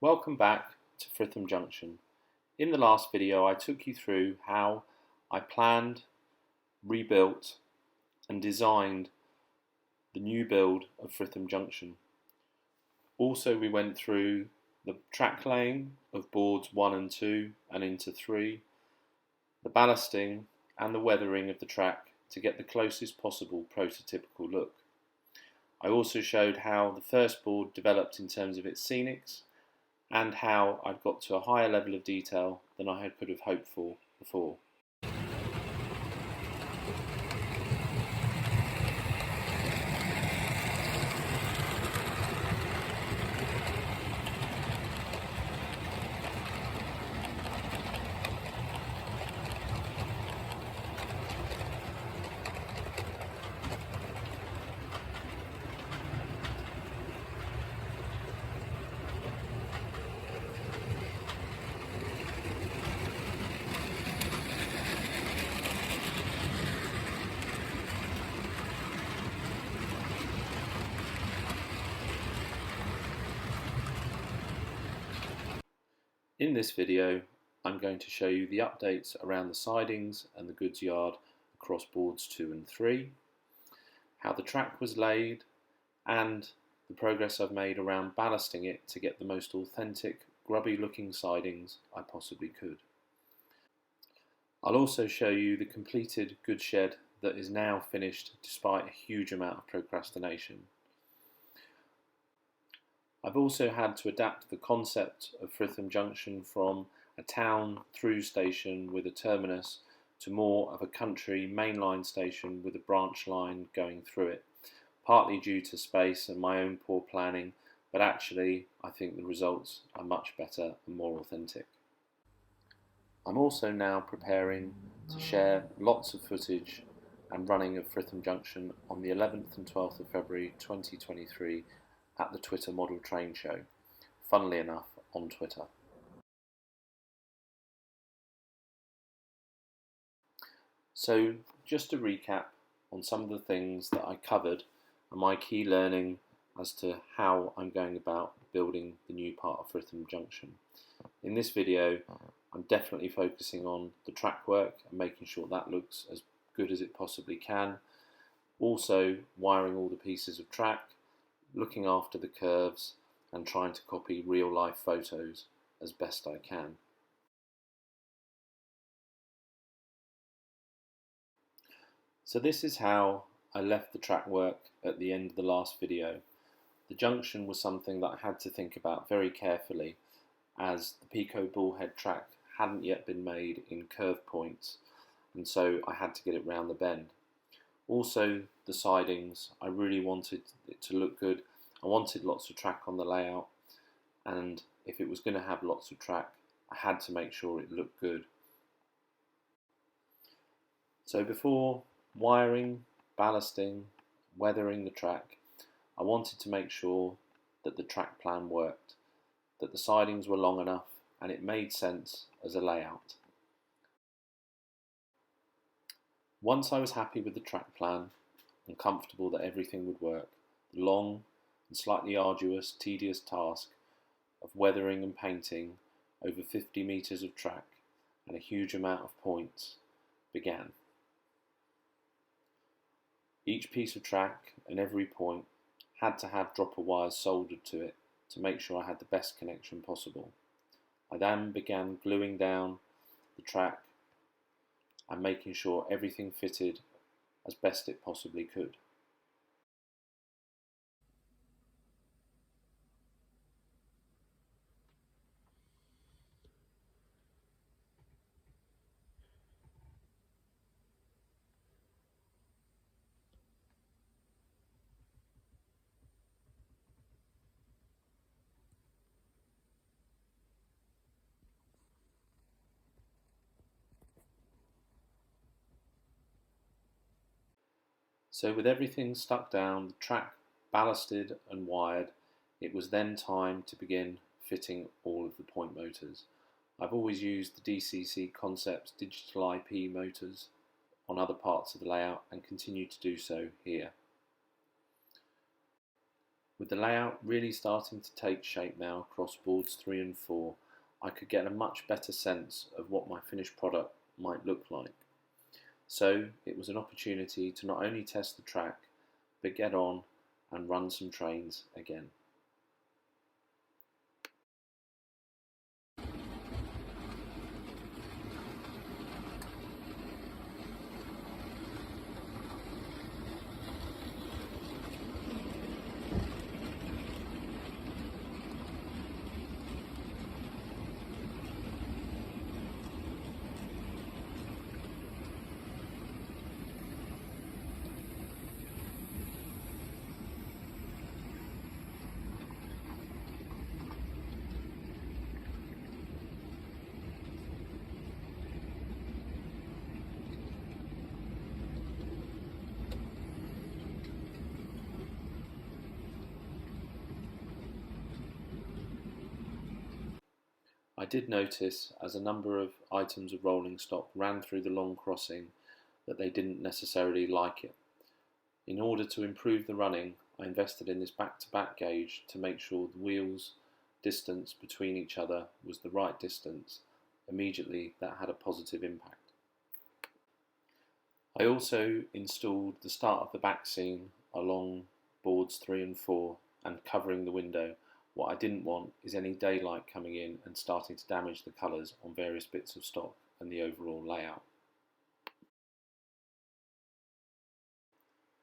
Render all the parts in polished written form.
Welcome back to Fritham Junction. In the last video I took you through how I planned, rebuilt and designed the new build of Fritham Junction. Also we went through the track laying of boards 1 and 2 and into 3, the ballasting and the weathering of the track to get the closest possible prototypical look. I also showed how the first board developed in terms of its scenics and how I'd got to a higher level of detail than I could have hoped for before. In this video, I'm going to show you the updates around the sidings and the goods yard across boards 2 and 3, how the track was laid, and the progress I've made around ballasting it to get the most authentic, grubby looking sidings I possibly could. I'll also show you the completed goods shed that is now finished despite a huge amount of procrastination. I've also had to adapt the concept of Fritham Junction from a town through station with a terminus to more of a country mainline station with a branch line going through it, partly due to space and my own poor planning, but actually I think the results are much better and more authentic. I'm also now preparing to share lots of footage and running of Fritham Junction on the 11th and 12th of February 2023 at the Twitter Model Train Show, funnily enough on Twitter. So just to recap on some of the things that I covered and my key learning as to how I'm going about building the new part of Fritham Junction. In this video I'm definitely focusing on the track work and making sure that looks as good as it possibly can. Also wiring all the pieces of track, looking after the curves and trying to copy real life photos as best I can. So this is how I left the track work at the end of the last video. The junction was something that I had to think about very carefully as the Pico bullhead track hadn't yet been made in curve points, and so I had to get it round the bend. Also the sidings, I really wanted it to look good. I wanted lots of track on the layout, and if it was going to have lots of track I had to make sure it looked good. So before wiring, ballasting, weathering the track, I wanted to make sure that the track plan worked, that the sidings were long enough and it made sense as a layout. Once I was happy with the track plan and comfortable that everything would work, the long and slightly arduous, tedious task of weathering and painting over 50 metres of track and a huge amount of points began. Each piece of track and every point had to have dropper wires soldered to it to make sure I had the best connection possible. I then began gluing down the track and making sure everything fitted as best it possibly could. So with everything stuck down, the track ballasted and wired, it was then time to begin fitting all of the point motors. I've always used the DCC Concepts digital IP motors on other parts of the layout and continue to do so here. With the layout really starting to take shape now across boards 3 and 4, I could get a much better sense of what my finished product might look like. So it was an opportunity to not only test the track, but get on and run some trains again. I did notice, as a number of items of rolling stock ran through the long crossing, that they didn't necessarily like it. In order to improve the running, I invested in this back-to-back gauge to make sure the wheels' distance between each other was the right distance. Immediately, that had a positive impact. I also installed the start of the back scene along boards 3 and 4 and covering the window. What I didn't want is any daylight coming in and starting to damage the colours on various bits of stock and the overall layout.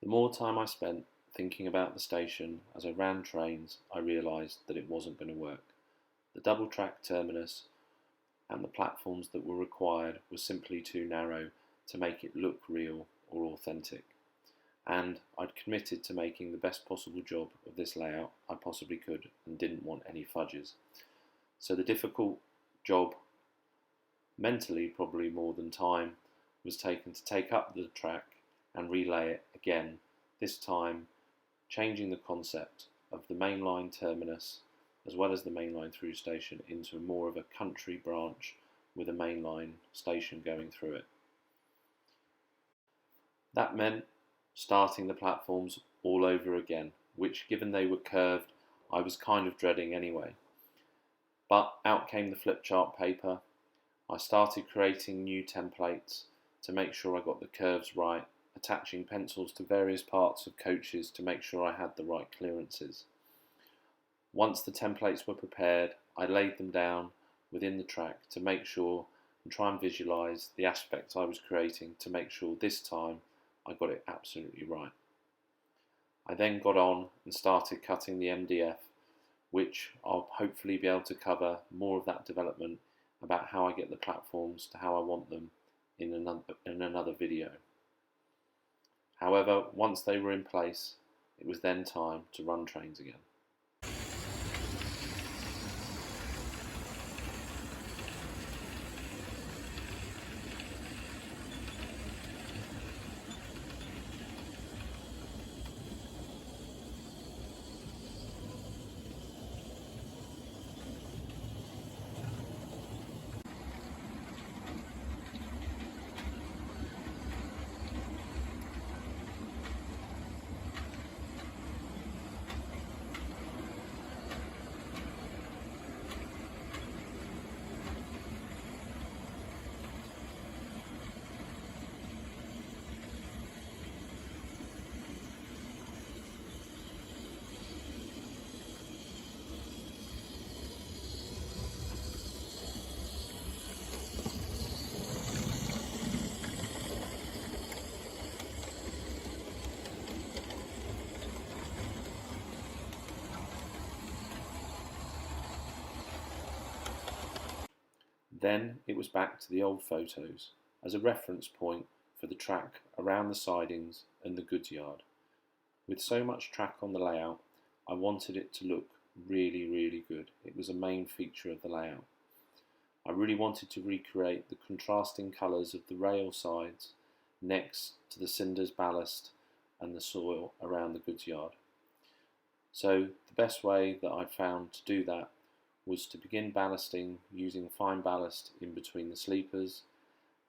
The more time I spent thinking about the station as I ran trains, I realised that it wasn't going to work. The double track terminus and the platforms that were required were simply too narrow to make it look real or authentic. And I'd committed to making the best possible job of this layout I possibly could and didn't want any fudges. So the difficult job, mentally probably more than time, was taken to take up the track and relay it again, this time changing the concept of the mainline terminus as well as the mainline through station into more of a country branch with a mainline station going through it. That meant starting the platforms all over again, which, given they were curved, I was kind of dreading anyway. But out came the flip chart paper. I started creating new templates to make sure I got the curves right, attaching pencils to various parts of coaches to make sure I had the right clearances. Once the templates were prepared, I laid them down within the track to make sure and try and visualise the aspects I was creating to make sure this time I got it absolutely right. I then got on and started cutting the MDF, which I'll hopefully be able to cover more of that development about how I get the platforms to how I want them in another video. However, once they were in place, it was then time to run trains again. Then it was back to the old photos as a reference point for the track around the sidings and the goods yard. With so much track on the layout, I wanted it to look really good. It was a main feature of the layout. I really wanted to recreate the contrasting colours of the rail sides next to the cinders ballast and the soil around the goods yard. So the best way that I'd found to do that was to begin ballasting using fine ballast in between the sleepers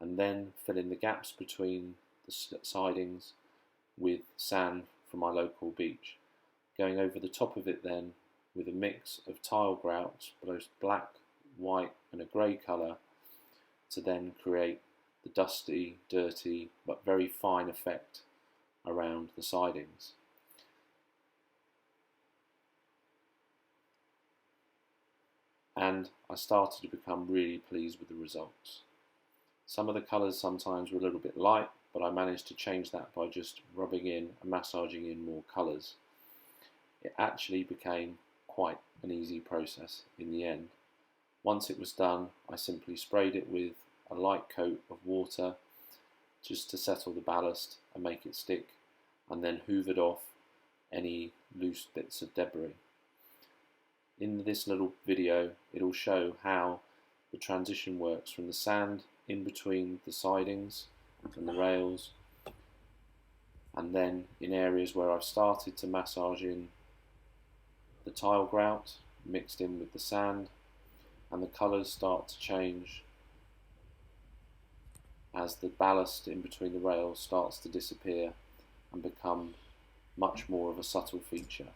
and then fill in the gaps between the sidings with sand from my local beach, going over the top of it then with a mix of tile grouts, both black, white and a grey colour, to then create the dusty, dirty but very fine effect around the sidings. And I started to become really pleased with the results. Some of the colours sometimes were a little bit light, but I managed to change that by just rubbing in and massaging in more colours. It actually became quite an easy process in the end. Once it was done, I simply sprayed it with a light coat of water just to settle the ballast and make it stick, and then hoovered off any loose bits of debris. In this little video, it'll show how the transition works from the sand in between the sidings and the rails, and then in areas where I've started to massage in the tile grout mixed in with the sand, and the colours start to change as the ballast in between the rails starts to disappear and become much more of a subtle feature.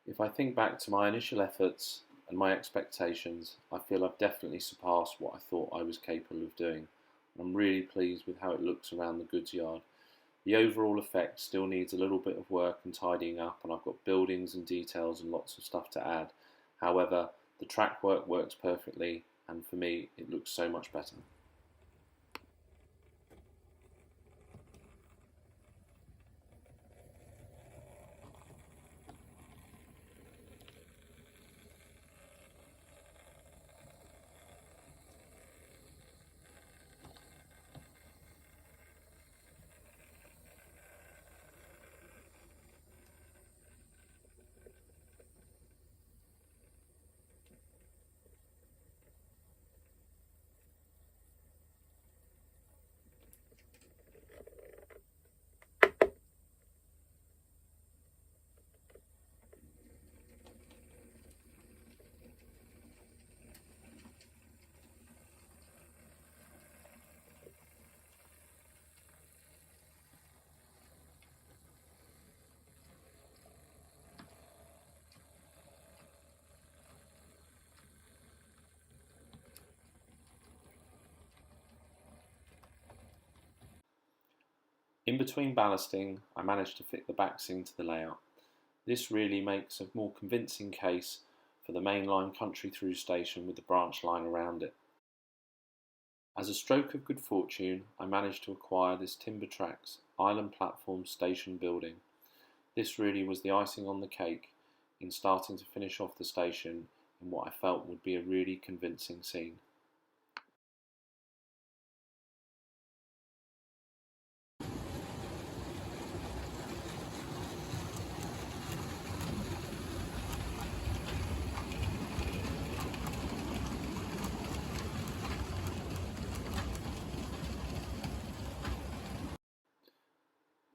If I think back to my initial efforts and my expectations, I feel I've definitely surpassed what I thought I was capable of doing. I'm really pleased with how it looks around the goods yard. The overall effect still needs a little bit of work and tidying up, and I've got buildings and details and lots of stuff to add. However, the track work works perfectly, and for me it looks so much better. In between ballasting, I managed to fit the backs into the layout. This really makes a more convincing case for the mainline country through station with the branch line around it. As a stroke of good fortune, I managed to acquire this timber tracks island platform station building. This really was the icing on the cake in starting to finish off the station in what I felt would be a really convincing scene.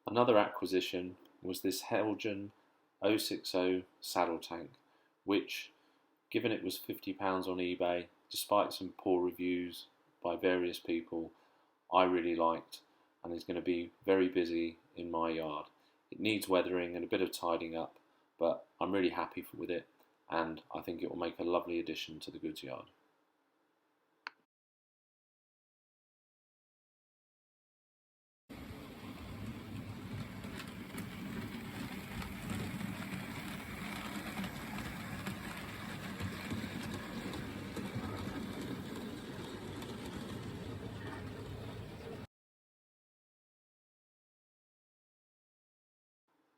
Another acquisition was this Helgen 060 saddle tank, which, given it was £50 on eBay, despite some poor reviews by various people, I really liked and is going to be very busy in my yard. It needs weathering and a bit of tidying up, but I'm really happy with it, and I think it will make a lovely addition to the goods yard.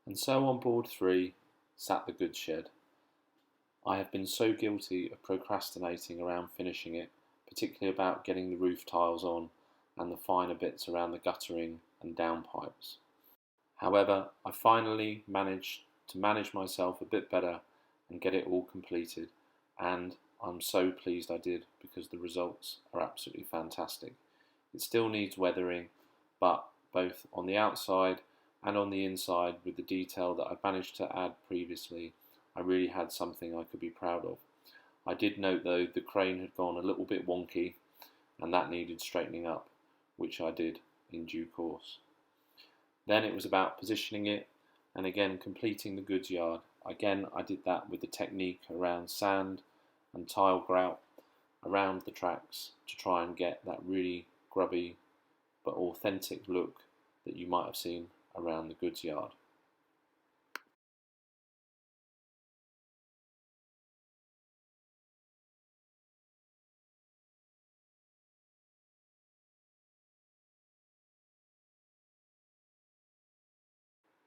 And so on board 3 sat the goods shed. I have been so guilty of procrastinating around finishing it, particularly about getting the roof tiles on and the finer bits around the guttering and downpipes. However, I finally managed to manage myself a bit better and get it all completed, and I'm so pleased I did because the results are absolutely fantastic. It still needs weathering, but both on the outside and on the inside, with the detail that I managed to add previously, I really had something I could be proud of. I did note though the crane had gone a little bit wonky, and that needed straightening up, which I did in due course. Then it was about positioning it and again completing the goods yard. Again, I did that with the technique around sand and tile grout around the tracks to try and get that really grubby but authentic look that you might have seen around the goods yard.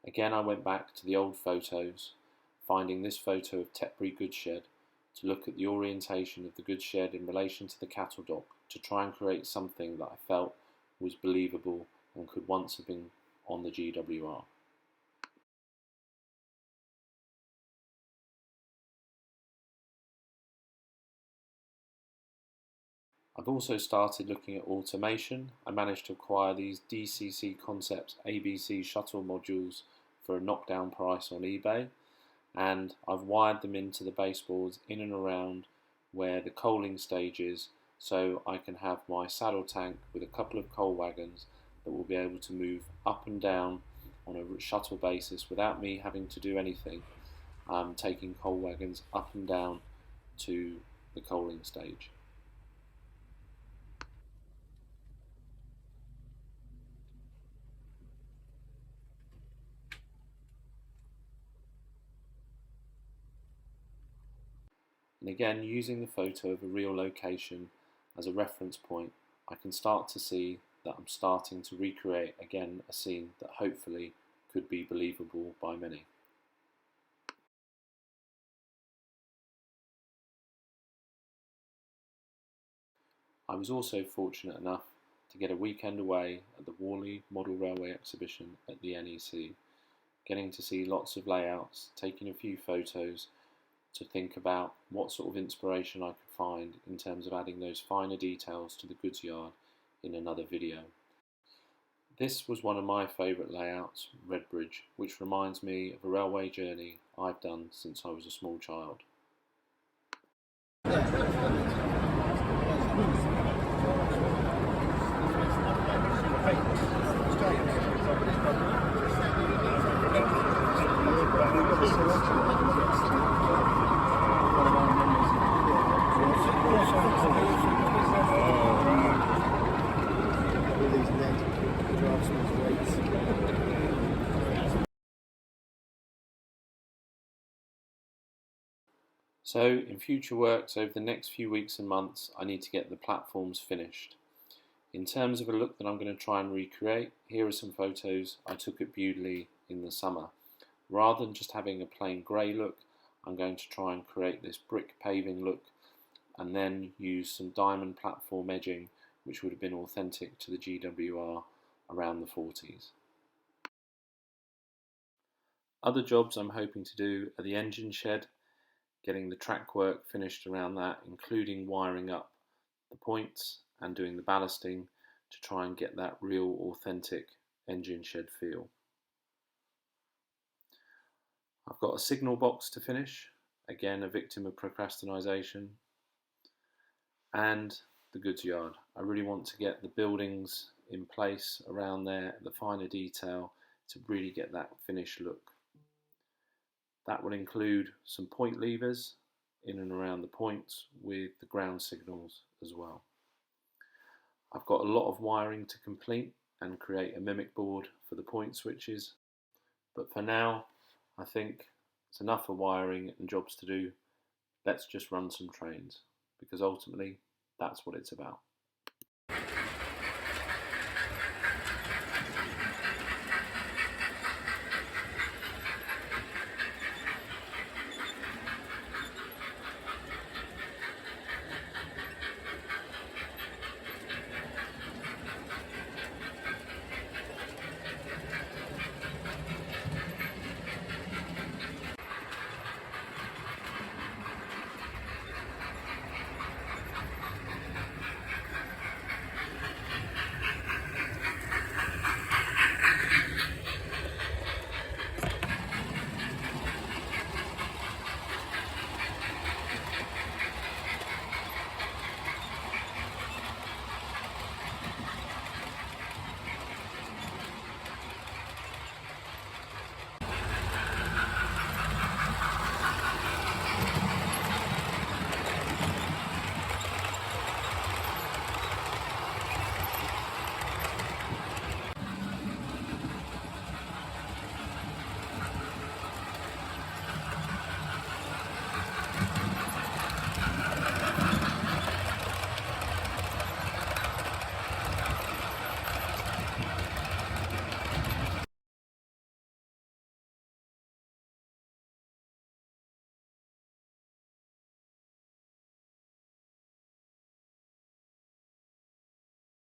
Again, I went back to the old photos, finding this photo of Tetbury goods shed to look at the orientation of the goods shed in relation to the cattle dock to try and create something that I felt was believable and could once have been on the GWR. I've also started looking at automation. I managed to acquire these DCC Concepts ABC shuttle modules for a knockdown price on eBay, and I've wired them into the baseboards in and around where the coaling stage is, so I can have my saddle tank with a couple of coal wagons that will be able to move up and down on a shuttle basis without me having to do anything, taking coal wagons up and down to the coaling stage. And again, using the photo of a real location as a reference point, I can start to see that I'm starting to recreate again a scene that hopefully could be believable by many. I was also fortunate enough to get a weekend away at the Worley Model Railway exhibition at the NEC, getting to see lots of layouts, taking a few photos to think about what sort of inspiration I could find in terms of adding those finer details to the goods yard in another video. This was one of my favourite layouts, Redbridge, which reminds me of a railway journey I've done since I was a small child. So in future works over the next few weeks and months, I need to get the platforms finished. In terms of a look that I'm going to try and recreate, here are some photos I took at Bewdley in the summer. Rather than just having a plain grey look, I'm going to try and create this brick paving look and then use some diamond platform edging which would have been authentic to the GWR around the 40s. Other jobs I'm hoping to do are the engine shed, getting the track work finished around that, including wiring up the points and doing the ballasting to try and get that real authentic engine shed feel. I've got a signal box to finish, again a victim of procrastination, and the goods yard. I really want to get the buildings in place around there, the finer detail, to really get that finished look. That will include some point levers in and around the points with the ground signals as well. I've got a lot of wiring to complete and create a mimic board for the point switches, but for now I think it's enough for wiring and jobs to do. Let's just run some trains, because ultimately that's what it's about.